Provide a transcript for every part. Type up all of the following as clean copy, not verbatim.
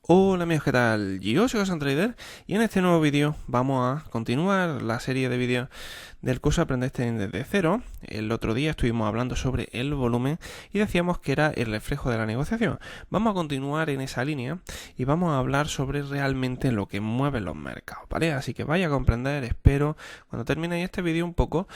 Hola amigos, ¿qué tal? Yo soy GasanTrader y en este nuevo vídeo vamos a continuar la serie de vídeos del curso Aprender Trading desde cero. El otro día estuvimos hablando sobre el volumen y decíamos que era el reflejo de la negociación. Vamos a continuar en esa línea y vamos a hablar sobre realmente lo que mueve los mercados, ¿vale? Así que vaya a comprender, espero, cuando termine este vídeo un poco,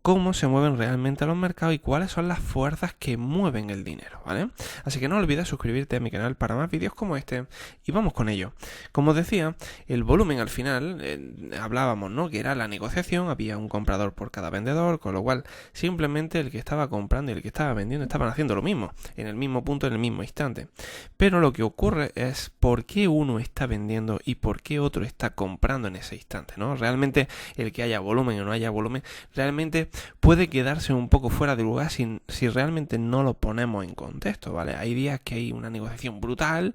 cómo se mueven realmente los mercados y cuáles son las fuerzas que mueven el dinero, ¿vale? Así que no olvides suscribirte a mi canal para más vídeos como este y vamos con ello. Como os decía, el volumen al final, hablábamos, ¿no? Que era la negociación, había un comprador por cada vendedor, con lo cual simplemente el que estaba comprando y el que estaba vendiendo estaban haciendo lo mismo, en el mismo punto, en el mismo instante. Pero lo que ocurre es por qué uno está vendiendo y por qué otro está comprando en ese instante, ¿no? Realmente el que haya volumen o no haya volumen, realmente puede quedarse un poco fuera de lugar si realmente no lo ponemos en contexto, ¿vale? Hay días que hay una negociación brutal,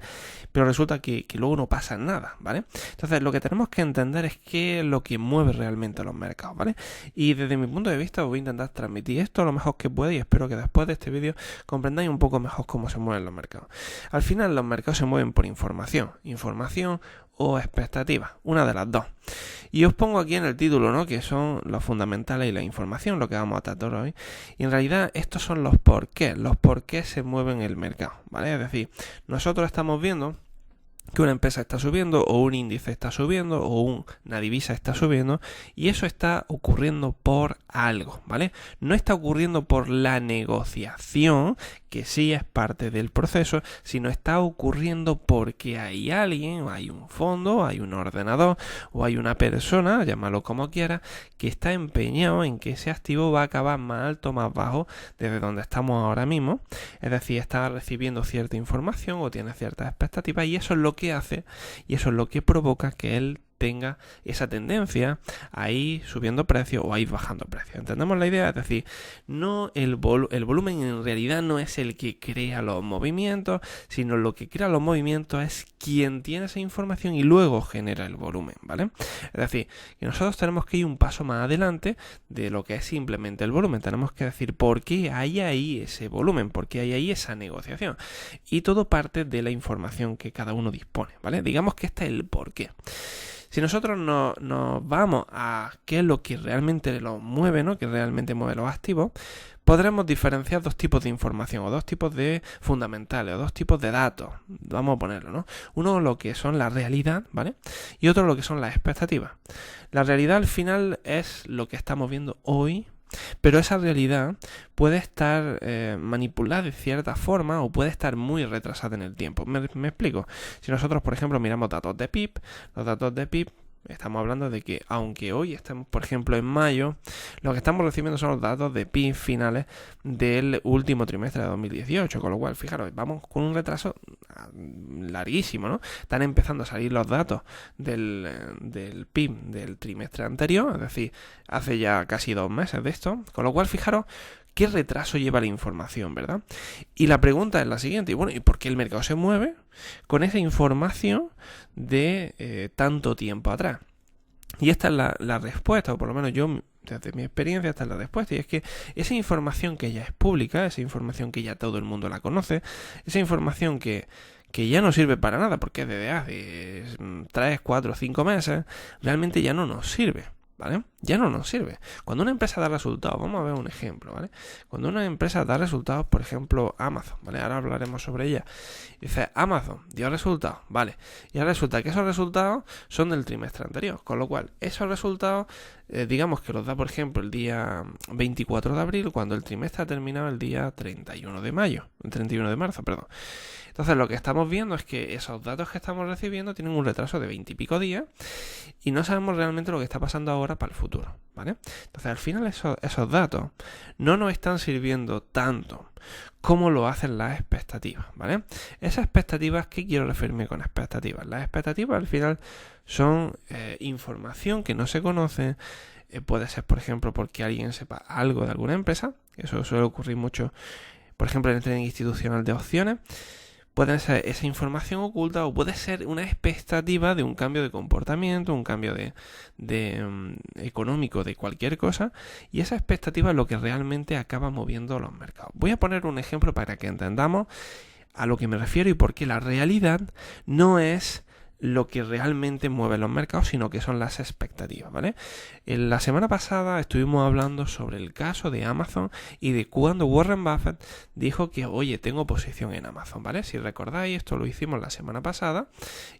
pero resulta que luego no pasa nada, ¿vale? Entonces lo que tenemos que entender es qué es lo que mueve realmente a los mercados, ¿vale? Y desde mi punto de vista os voy a intentar transmitir esto lo mejor que pueda y espero que después de este vídeo comprendáis un poco mejor cómo se mueven los mercados. Al final los mercados se mueven por información o expectativas, una de las dos. Y os pongo aquí en el título, ¿no? Que son los fundamentales y la información, lo que vamos a tratar hoy. Y en realidad estos son los por qué se mueven el mercado, ¿vale? Es decir, nosotros estamos viendo que una empresa está subiendo o un índice está subiendo o una divisa está subiendo y eso está ocurriendo por algo, ¿vale? No está ocurriendo por la negociación, que sí es parte del proceso, sino está ocurriendo porque hay alguien, o hay un fondo, hay un ordenador o hay una persona, llámalo como quiera, que está empeñado en que ese activo va a acabar más alto, más bajo desde donde estamos ahora mismo. Es decir, está recibiendo cierta información o tiene ciertas expectativas y eso es lo que hace y eso es lo que provoca que él tenga esa tendencia a ir subiendo precios o a ir bajando precios. ¿Entendemos la idea? Es decir, no el volumen en realidad no es el que crea los movimientos, sino lo que crea los movimientos es quien tiene esa información y luego genera el volumen, ¿vale? Es decir, que nosotros tenemos que ir un paso más adelante de lo que es simplemente el volumen. Tenemos que decir por qué hay ahí ese volumen, por qué hay ahí esa negociación. Y todo parte de la información que cada uno dispone, ¿vale? Digamos que este es el por qué. Si nosotros nos vamos a qué es lo que realmente lo mueve, ¿no? Que realmente mueve los activos, podremos diferenciar dos tipos de información o dos tipos de fundamentales o dos tipos de datos. Vamos a ponerlo, ¿no? Uno lo que son la realidad, ¿vale? Y otro lo que son las expectativas. La realidad al final es lo que estamos viendo hoy, pero esa realidad puede estar manipulada de cierta forma o puede estar muy retrasada en el tiempo. ¿Me explico? Si nosotros, por ejemplo, miramos datos de PIB, los datos de PIB, estamos hablando de que aunque hoy estemos, por ejemplo, en mayo, lo que estamos recibiendo son los datos de PIB finales del último trimestre de 2018, con lo cual, fijaros, vamos con un retraso larguísimo, ¿no? Están empezando a salir los datos del PIB del trimestre anterior, es decir, hace ya casi 2 meses de esto, con lo cual, fijaros, ¿qué retraso lleva la información, verdad? Y la pregunta es la siguiente, y bueno, ¿y por qué el mercado se mueve con esa información de tanto tiempo atrás? Y esta es la respuesta, o por lo menos yo, desde mi experiencia, esta es la respuesta, y es que esa información que ya es pública, esa información que ya todo el mundo la conoce, esa información que ya no sirve para nada, porque desde hace 3, 4, 5 meses, realmente ya no nos sirve, ¿vale? Ya no nos sirve. Cuando una empresa da resultados, vamos a ver un ejemplo, ¿vale? Cuando una empresa da resultados, por ejemplo, Amazon, ¿vale? Ahora hablaremos sobre ella. Dice, Amazon dio resultados, ¿vale? Y ahora resulta que esos resultados son del trimestre anterior, con lo cual, esos resultados, digamos que los da, por ejemplo, el día 24 de abril, cuando el trimestre ha terminado el día 31 de mayo, el 31 de marzo, perdón. Entonces lo que estamos viendo es que esos datos que estamos recibiendo tienen un retraso de 20 y pico días y no sabemos realmente lo que está pasando ahora para el futuro, ¿vale? Entonces al final esos datos no nos están sirviendo tanto como lo hacen las expectativas, ¿vale? Esas expectativas, ¿qué quiero referirme con expectativas? Las expectativas al final son información que no se conoce, puede ser por ejemplo porque alguien sepa algo de alguna empresa, eso suele ocurrir mucho, por ejemplo en el trading institucional de opciones. Puede ser esa información oculta o puede ser una expectativa de un cambio de comportamiento, un cambio de económico de cualquier cosa, y esa expectativa es lo que realmente acaba moviendo los mercados. Voy a poner un ejemplo para que entendamos a lo que me refiero y por qué la realidad no es lo que realmente mueve los mercados, sino que son las expectativas, ¿vale? En la semana pasada estuvimos hablando sobre el caso de Amazon y de cuando Warren Buffett dijo que, oye, tengo posición en Amazon, ¿vale? Si recordáis, esto lo hicimos la semana pasada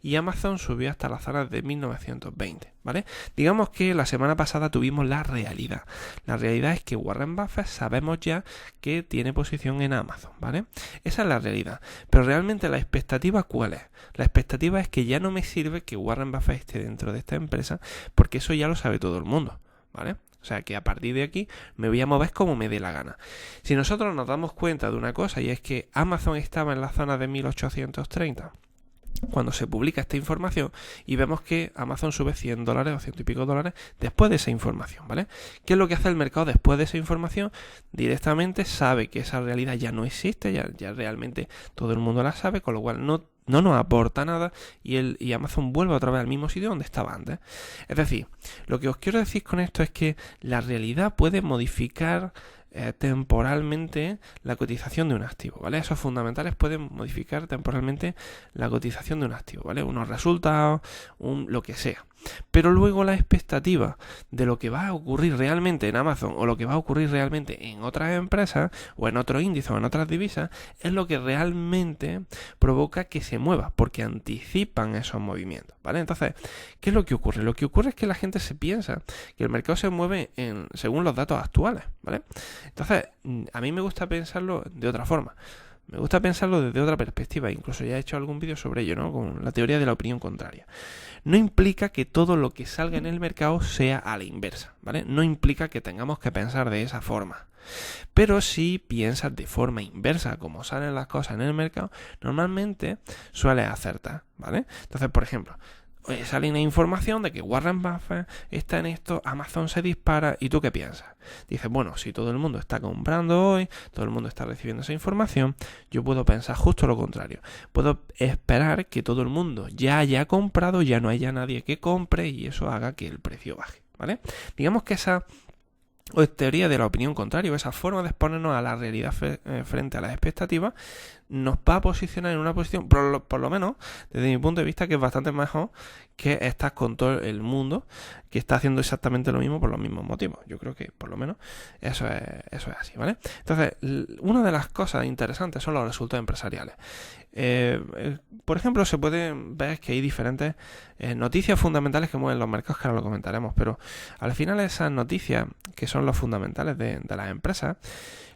y Amazon subió hasta las zonas de 1920, ¿vale? Digamos que la semana pasada tuvimos la realidad. La realidad es que Warren Buffett sabemos ya que tiene posición en Amazon, ¿vale? Esa es la realidad. Pero realmente la expectativa, ¿cuál es? La expectativa es que ya no me sirve que Warren Buffett esté dentro de esta empresa porque eso ya lo sabe todo el mundo, ¿vale? O sea que a partir de aquí me voy a mover como me dé la gana. Si nosotros nos damos cuenta de una cosa y es que Amazon estaba en la zona de 1830 cuando se publica esta información y vemos que Amazon sube $100 o $100 y pico después de esa información, ¿vale? ¿Qué es lo que hace el mercado después de esa información? Directamente sabe que esa realidad ya no existe, ya realmente todo el mundo la sabe, con lo cual no nos aporta nada y Amazon vuelve otra vez al mismo sitio donde estaba antes. Es decir, lo que os quiero decir con esto es que la realidad puede modificar temporalmente la cotización de un activo, ¿vale? Esos fundamentales pueden modificar temporalmente la cotización de un activo, ¿vale? Unos resultados, lo que sea. Pero luego la expectativa de lo que va a ocurrir realmente en Amazon o lo que va a ocurrir realmente en otras empresas o en otros índices o en otras divisas es lo que realmente provoca que se mueva, porque anticipan esos movimientos, ¿vale? Entonces, ¿qué es lo que ocurre? Lo que ocurre es que la gente se piensa que el mercado se mueve según los datos actuales, ¿vale? Entonces, a mí me gusta pensarlo de otra forma. Me gusta pensarlo desde otra perspectiva, incluso ya he hecho algún vídeo sobre ello, ¿no? Con la teoría de la opinión contraria. No implica que todo lo que salga en el mercado sea a la inversa, ¿vale? No implica que tengamos que pensar de esa forma. Pero si piensas de forma inversa, como salen las cosas en el mercado, normalmente sueles acertar, ¿vale? Entonces, por ejemplo, sale una información de que Warren Buffett está en esto, Amazon se dispara, ¿y tú qué piensas? Dices, bueno, si todo el mundo está comprando hoy, todo el mundo está recibiendo esa información, yo puedo pensar justo lo contrario. Puedo esperar que todo el mundo ya haya comprado, ya no haya nadie que compre y eso haga que el precio baje, ¿vale? Digamos que esa teoría de la opinión contraria, esa forma de exponernos a la realidad frente a las expectativas, nos va a posicionar en una posición, por lo menos desde mi punto de vista, que es bastante mejor que estar con todo el mundo que está haciendo exactamente lo mismo por los mismos motivos. Yo creo que por lo menos eso es así, ¿vale? Entonces, una de las cosas interesantes son los resultados empresariales. Por ejemplo, se puede ver que hay diferentes noticias fundamentales que mueven los mercados, que ahora lo comentaremos, pero al final esas noticias, que son los fundamentales de las empresas,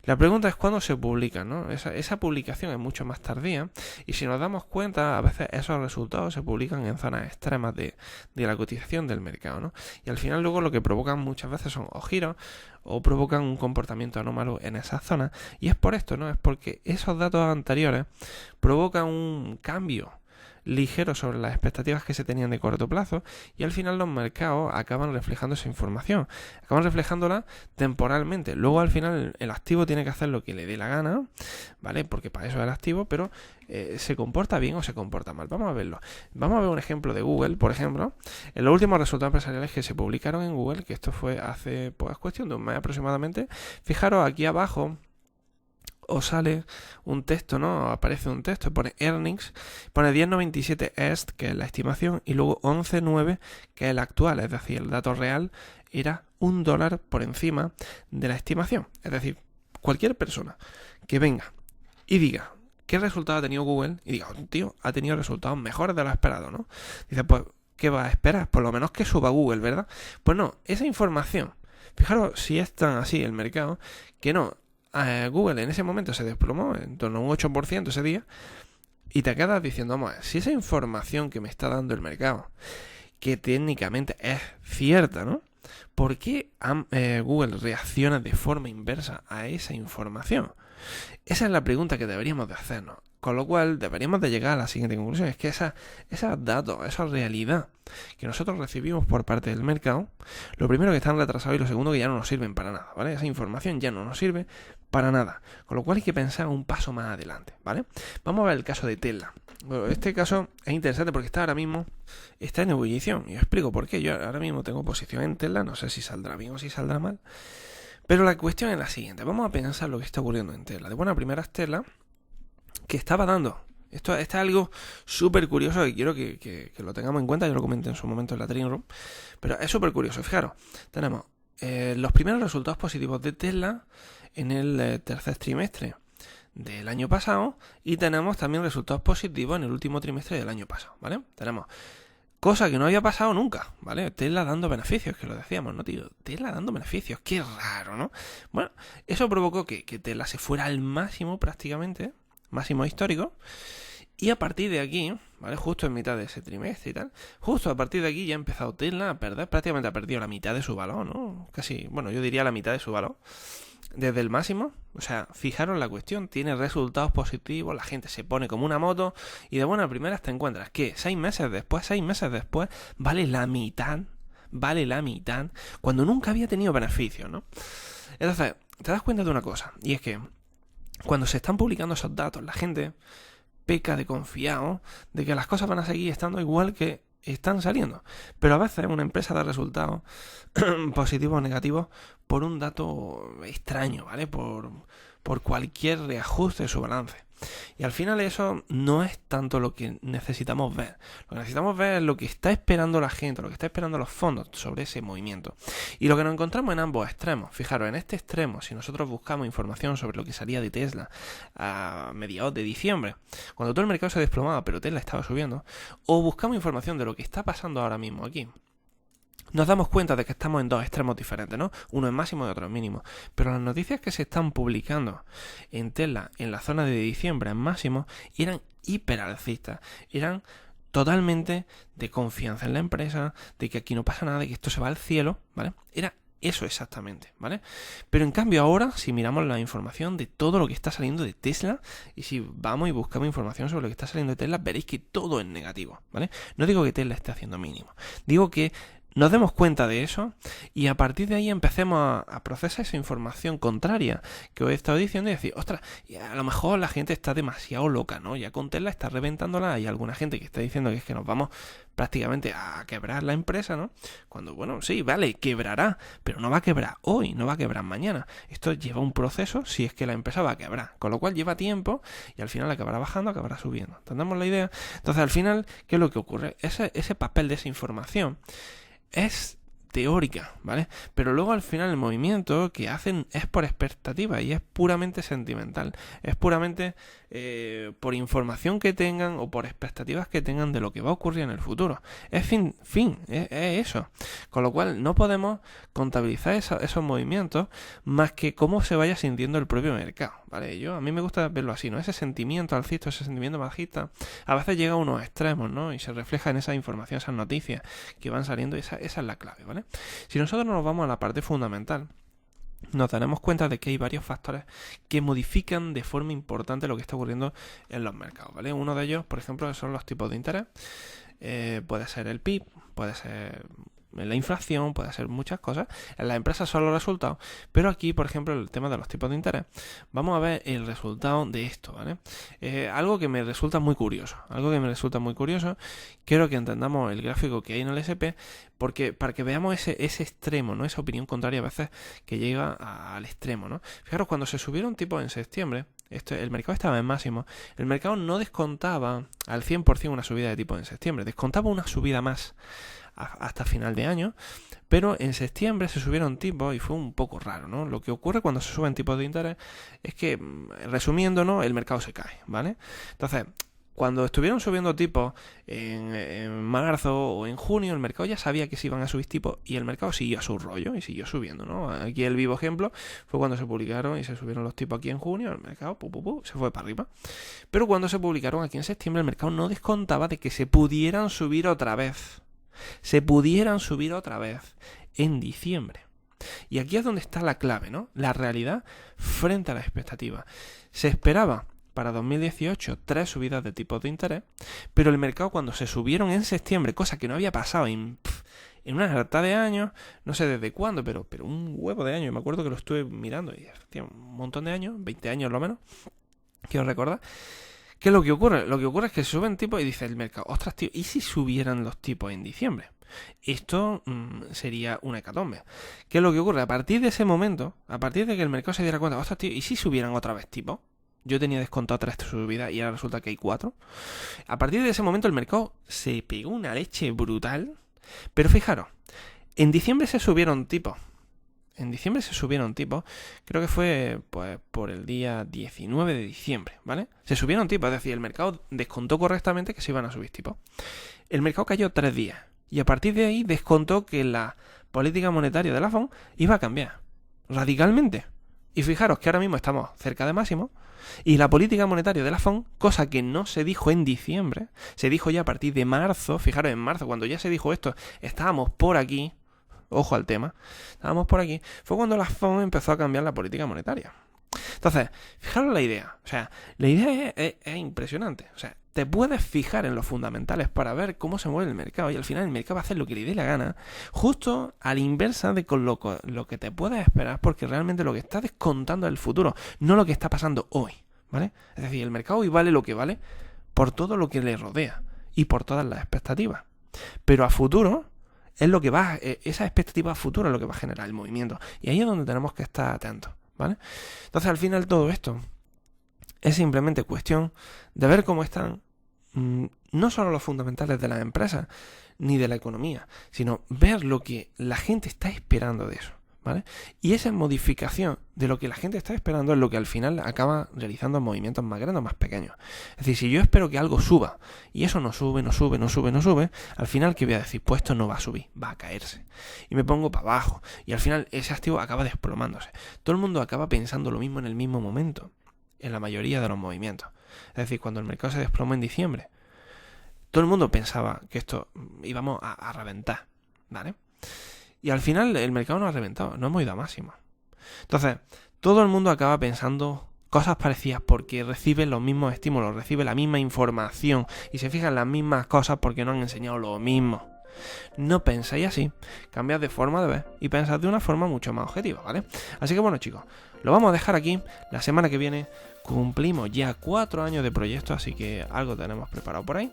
la pregunta es cuándo se publican, ¿no? Esa publicación es mucho más tardía y si nos damos cuenta, a veces esos resultados se publican en zonas extremas de la cotización del mercado, ¿no? Y al final luego lo que provocan muchas veces son o giros o provocan un comportamiento anómalo en esas zonas y es por esto, ¿no? Es porque esos datos anteriores provocan un cambio ligero sobre las expectativas que se tenían de corto plazo y al final los mercados acaban reflejando esa información, acaban reflejándola temporalmente. Luego al final el activo tiene que hacer lo que le dé la gana, ¿vale? Porque para eso es el activo, pero ¿se comporta bien o se comporta mal? Vamos a verlo. Vamos a ver un ejemplo de Google, por ejemplo. En los últimos resultados empresariales que se publicaron en Google, que esto fue hace pues cuestión de un mes aproximadamente, fijaros aquí abajo os sale un texto, ¿no? Aparece un texto, pone earnings, pone 10.97 est, que es la estimación, y luego 11.9, que es el actual, es decir, el dato real era $1 por encima de la estimación. Es decir, cualquier persona que venga y diga qué resultado ha tenido Google, y diga, tío, ha tenido resultados mejores de lo esperado, ¿no? Dice, pues, ¿qué va a esperar? Por lo menos que suba Google, ¿verdad? Pues no, esa información, fijaros si es tan así el mercado, que no, Google en ese momento se desplomó en torno a un 8% ese día y te quedas diciendo, vamos, si esa información que me está dando el mercado, que técnicamente es cierta, ¿no? ¿Por qué Google reacciona de forma inversa a esa información? Esa es la pregunta que deberíamos de hacernos. Con lo cual deberíamos de llegar a la siguiente conclusión, es que esos datos, esa realidad que nosotros recibimos por parte del mercado, lo primero que están retrasados y lo segundo que ya no nos sirven para nada, ¿vale? Esa información ya no nos sirve para nada, con lo cual hay que pensar un paso más adelante, ¿vale? Vamos a ver el caso de Tesla. Bueno, este caso es interesante porque ahora mismo está en ebullición y os explico por qué. Yo ahora mismo tengo posición en Tesla, no sé si saldrá bien o si saldrá mal, pero la cuestión es la siguiente. Vamos a pensar lo que está ocurriendo en Tesla. De buena primera, Tesla que estaba dando. Esto es algo súper curioso que quiero que lo tengamos en cuenta. Yo lo comenté en su momento en la Trading Room. Pero es súper curioso. Fijaros, tenemos los primeros resultados positivos de Tesla en el tercer trimestre del año pasado. Y tenemos también resultados positivos en el último trimestre del año pasado, ¿vale? Tenemos cosa que no había pasado nunca, ¿vale? Tesla dando beneficios, que lo decíamos, ¿no, tío? Tesla dando beneficios, qué raro, ¿no? Bueno, eso provocó que Tesla se fuera al máximo prácticamente, máximo histórico. Y a partir de aquí, ¿vale? Justo en mitad de ese trimestre y tal, justo a partir de aquí ya ha empezado Tesla a perder, prácticamente ha perdido la mitad de su valor, ¿no? Casi, bueno, yo diría la mitad de su valor. Desde el máximo, o sea, fijaros la cuestión, tiene resultados positivos, la gente se pone como una moto y de buena primera te encuentras que 6 meses después, vale la mitad, cuando nunca había tenido beneficios, ¿no? Entonces, te das cuenta de una cosa, y es que cuando se están publicando esos datos, la gente peca de confiado de que las cosas van a seguir estando igual que están saliendo. Pero a veces una empresa da resultados positivos o negativos por un dato extraño, ¿vale? Por cualquier reajuste de su balance. Y al final eso no es tanto lo que necesitamos ver. Lo que necesitamos ver es lo que está esperando la gente, lo que está esperando los fondos sobre ese movimiento. Y lo que nos encontramos en ambos extremos. Fijaros, en este extremo, si nosotros buscamos información sobre lo que salía de Tesla a mediados de diciembre, cuando todo el mercado se desplomaba pero Tesla estaba subiendo, o buscamos información de lo que está pasando ahora mismo aquí, nos damos cuenta de que estamos en dos extremos diferentes, ¿no? Uno es máximo y otro es mínimo. Pero las noticias que se están publicando en Tesla en la zona de diciembre en máximo eran hiperalcistas. Eran totalmente de confianza en la empresa, de que aquí no pasa nada, de que esto se va al cielo, ¿vale? Era eso exactamente, ¿vale? Pero en cambio ahora, si miramos la información de todo lo que está saliendo de Tesla, y si vamos y buscamos información sobre lo que está saliendo de Tesla, veréis que todo es negativo, ¿vale? No digo que Tesla esté haciendo mínimo, digo que nos demos cuenta de eso y a partir de ahí empecemos a procesar esa información contraria que os he estado diciendo y decir, ostras, a lo mejor la gente está demasiado loca, ¿no? Ya con Tesla está reventándola, hay alguna gente que está diciendo que es que nos vamos prácticamente a quebrar la empresa, ¿no? Cuando, bueno, sí, vale, quebrará, pero no va a quebrar hoy, no va a quebrar mañana. Esto lleva un proceso si es que la empresa va a quebrar, con lo cual lleva tiempo y al final acabará bajando, acabará subiendo. ¿Entendemos la idea? Entonces, al final, ¿qué es lo que ocurre? Ese papel de esa información es teórica, ¿vale? Pero luego al final el movimiento que hacen es por expectativa y es puramente sentimental. Es puramente por información que tengan o por expectativas que tengan de lo que va a ocurrir en el futuro. Es es eso. Con lo cual no podemos contabilizar esos movimientos más que cómo se vaya sintiendo el propio mercado, ¿vale? A mí me gusta verlo así, ¿no? Ese sentimiento alcista, ese sentimiento bajista, a veces llega a unos extremos, ¿no? Y se refleja en esa información, esas noticias que van saliendo, esa es la clave, ¿vale? Si nosotros nos vamos a la parte fundamental, nos daremos cuenta de que hay varios factores que modifican de forma importante lo que está ocurriendo en los mercados, ¿vale? Uno de ellos, por ejemplo, son los tipos de interés. Puede ser el PIB, puede ser la inflación, puede ser muchas cosas. En las empresas son los resultados, pero aquí, por ejemplo, el tema de los tipos de interés, vamos a ver el resultado de esto, ¿vale? Algo que me resulta muy curioso, quiero que entendamos el gráfico que hay en el S&P, porque para que veamos ese extremo, ¿no? Esa opinión contraria a veces que llega al extremo, ¿no? Fijaros, cuando se subieron tipos en septiembre, el mercado estaba en máximo, el mercado no descontaba al 100% una subida de tipos en septiembre, descontaba una subida más hasta final de año, pero en septiembre se subieron tipos y fue un poco raro, ¿no? Lo que ocurre cuando se suben tipos de interés es que, resumiendo, ¿no? El mercado se cae, ¿vale? Entonces, cuando estuvieron subiendo tipos en marzo o en junio, el mercado ya sabía que se iban a subir tipos y el mercado siguió a su rollo y siguió subiendo, ¿no? Aquí el vivo ejemplo fue cuando se publicaron y se subieron los tipos aquí en junio, el mercado se fue para arriba. Pero cuando se publicaron aquí en septiembre, el mercado no descontaba de que se pudieran subir otra vez. En diciembre. Y aquí es donde está la clave, ¿no? La realidad frente a la expectativa. Se esperaba para 2018 3 subidas de tipos de interés, pero el mercado cuando se subieron en septiembre, cosa que no había pasado en una harta de años, no sé desde cuándo, pero un huevo de años, me acuerdo que lo estuve mirando y hacía un montón de años, 20 años lo menos, quiero recordar. ¿Qué es lo que ocurre? Lo que ocurre es que suben tipos y dice el mercado, ostras tío, ¿y si subieran los tipos en diciembre? Esto sería una hecatombe. ¿Qué es lo que ocurre? A partir de ese momento, a partir de que el mercado se diera cuenta, ostras tío, ¿y si subieran otra vez tipos? Yo tenía descontado 3 subidas y ahora resulta que hay 4. A partir de ese momento el mercado se pegó una leche brutal. Pero fijaros, en diciembre se subieron tipos. Creo que fue pues por el día 19 de diciembre, ¿vale? Se subieron tipos, es decir, el mercado descontó correctamente que se iban a subir tipos. El mercado cayó 3 días y a partir de ahí descontó que la política monetaria de la FOM iba a cambiar radicalmente. Y fijaros que ahora mismo estamos cerca de máximo y la política monetaria de la FOM, cosa que no se dijo en diciembre, se dijo ya a partir de marzo. Fijaros, en marzo, cuando ya se dijo esto, estábamos por aquí. Ojo al tema, estábamos por aquí, fue cuando la FOM empezó a cambiar la política monetaria. Entonces, fijaros la idea, o sea, la idea es impresionante, o sea, te puedes fijar en los fundamentales para ver cómo se mueve el mercado y al final el mercado va a hacer lo que le dé la gana, justo a la inversa de con lo que te puedes esperar, porque realmente lo que está descontando es el futuro, no lo que está pasando hoy, ¿vale? Es decir, el mercado hoy vale lo que vale por todo lo que le rodea y por todas las expectativas, pero a futuro es lo que va, esa expectativa a futuro es lo que va a generar el movimiento. Y ahí es donde tenemos que estar atentos, ¿vale? Entonces, al final, todo esto es simplemente cuestión de ver cómo están no solo los fundamentales de las empresas ni de la economía, sino ver lo que la gente está esperando de eso, ¿vale? Y esa modificación de lo que la gente está esperando es lo que al final acaba realizando movimientos más grandes o más pequeños. Es decir, si yo espero que algo suba y eso no sube, al final, ¿qué voy a decir? Pues esto no va a subir, va a caerse. Y me pongo para abajo y al final ese activo acaba desplomándose. Todo el mundo acaba pensando lo mismo en el mismo momento, en la mayoría de los movimientos. Es decir, cuando el mercado se desplomó en diciembre, todo el mundo pensaba que esto íbamos a reventar, ¿vale? Y al final el mercado no ha reventado, no hemos ido a máximo. Entonces, todo el mundo acaba pensando cosas parecidas porque recibe los mismos estímulos, recibe la misma información y se fija en las mismas cosas porque no han enseñado lo mismo. No pensáis así, cambiad de forma de ver y pensad de una forma mucho más objetiva, ¿vale? Así que bueno, chicos, lo vamos a dejar aquí. La semana que viene cumplimos ya 4 años de proyecto, así que algo tenemos preparado por ahí.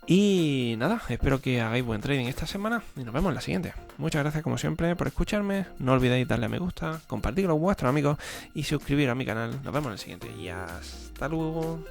Y nada, espero que hagáis buen trading esta semana y nos vemos en la siguiente. Muchas gracias como siempre por escucharme. No olvidéis darle a me gusta, compartirlo con vuestros amigos y suscribiros a mi canal. Nos vemos en el siguiente y hasta luego.